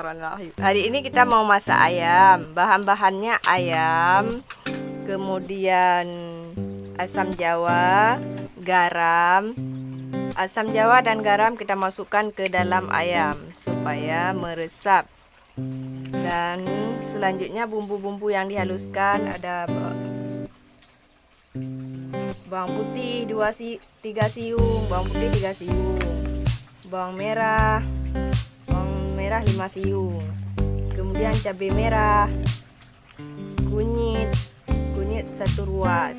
Bismillahirrahmanirrahim. Hari ini kita mau masak ayam. Bahan-bahannya ayam, kemudian asam jawa, garam. Asam jawa dan garam kita masukkan ke dalam ayam supaya meresap. Dan selanjutnya bumbu-bumbu yang dihaluskan ada bawang putih 3 siung, bawang putih 3 siung, bawang merah 5 siung, kemudian cabai merah, kunyit 1 ruas.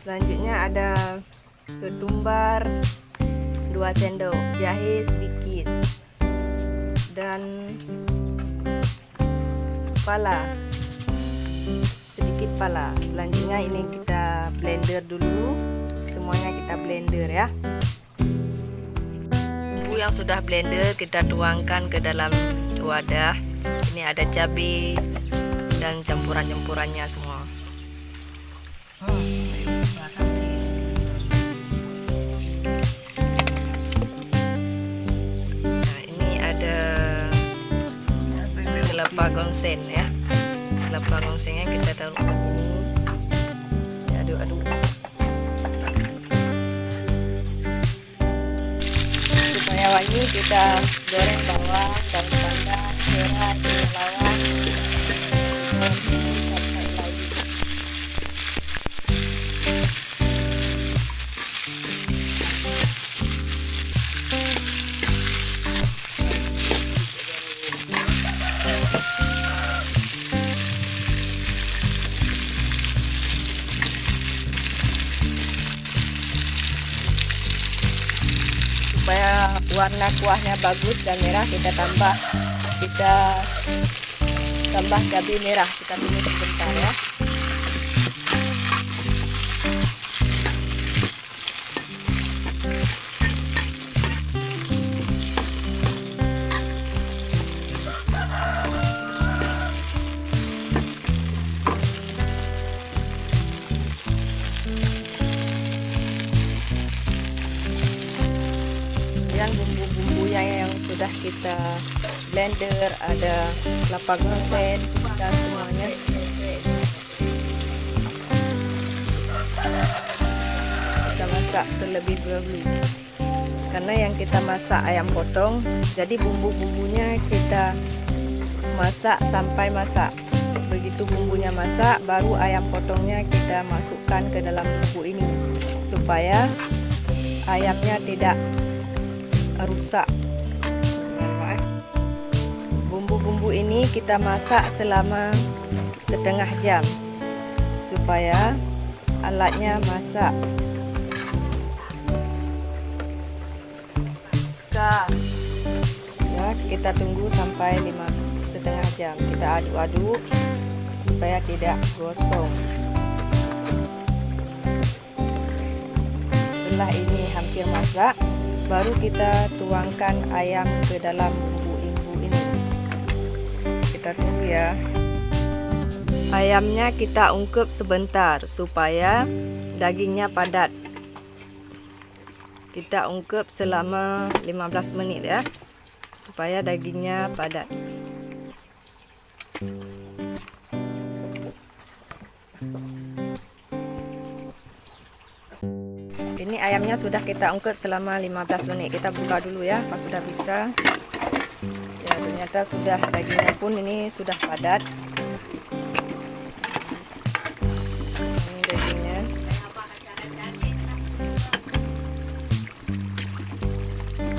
Selanjutnya ada ketumbar 2 sendok, jahe sedikit, dan sedikit pala. Selanjutnya ini kita blender dulu, semuanya kita blender ya. Bumbu yang sudah blender kita tuangkan ke dalam wadah. Ini ada cabai dan campuran-campurannya semua. Nah, ini ada kelapa gongseng ya. Kelapa gongsengnya kita taruh dulu. Aduk-aduk. Supaya wangi kita goreng bawang, daun pandan, merah, bawang, sampai layu. Supaya warna kuahnya bagus dan merah, kita tambah cabai merah, kita tumis sebentar ya. Yang bumbu-bumbunya yang sudah kita blender, ada kelapa gongseng dan semuanya kita masak terlebih dahulu, karena yang kita masak ayam potong, jadi bumbu-bumbunya kita masak sampai masak. Begitu bumbunya masak, baru ayam potongnya kita masukkan ke dalam bumbu ini supaya ayamnya tidak rusak. Bumbu-bumbu ini kita masak selama setengah jam supaya alatnya masak. Ya, kita tunggu sampai setengah jam. Kita aduk-aduk supaya tidak gosong. Setelah ini hampir masak, baru kita tuangkan ayam ke dalam bumbu ini. Kita tunggu ya. Ayamnya kita ungkep sebentar supaya dagingnya padat. Kita ungkep selama 15 menit ya, supaya dagingnya padat. Ini ayamnya sudah kita ungkep selama 15 menit. Kita buka dulu ya, pas sudah bisa. Ya, ternyata sudah, dagingnya pun ini sudah padat. Ini dagingnya.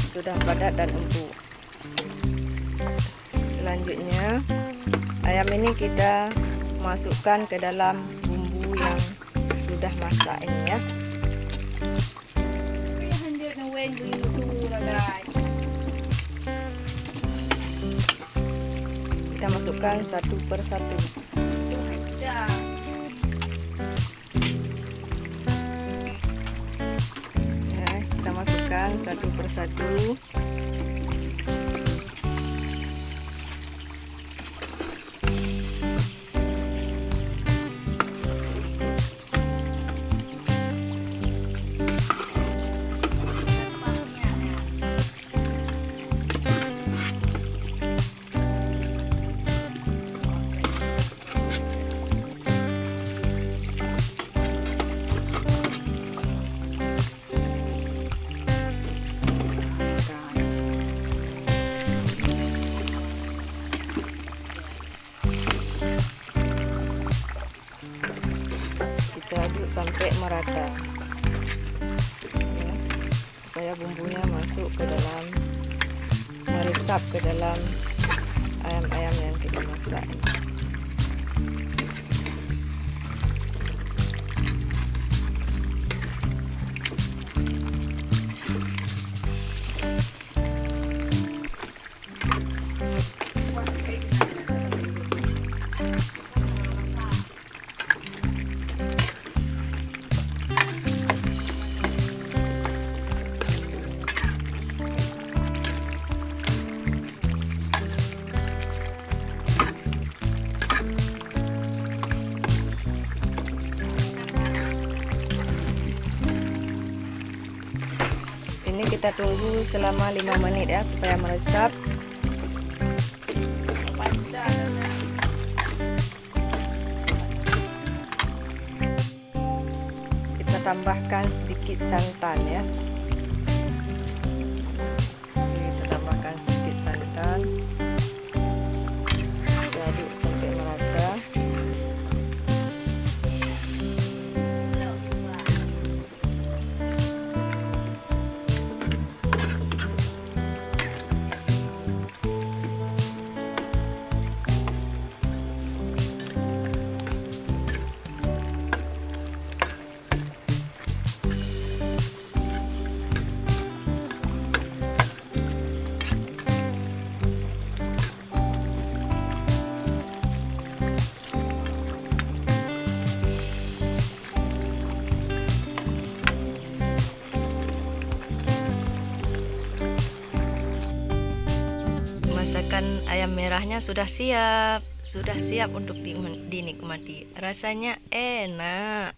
Sudah padat dan empuk. Selanjutnya, ayam ini kita masukkan ke dalam bumbu yang sudah masak ini ya. Kita masukkan satu per satu. Ya, kita masukkan satu per satu. sampai merata ya, supaya bumbunya masuk ke dalam, meresap ke dalam ayam-ayam yang kita masak ini. Ini kita tunggu selama 5 menit ya supaya meresap. Kita tambahkan sedikit santan ya. Kita tambahkan sedikit santan. Kita aduk sampai merata. Masakan ayam merahnya sudah siap untuk dinikmati. Rasanya enak.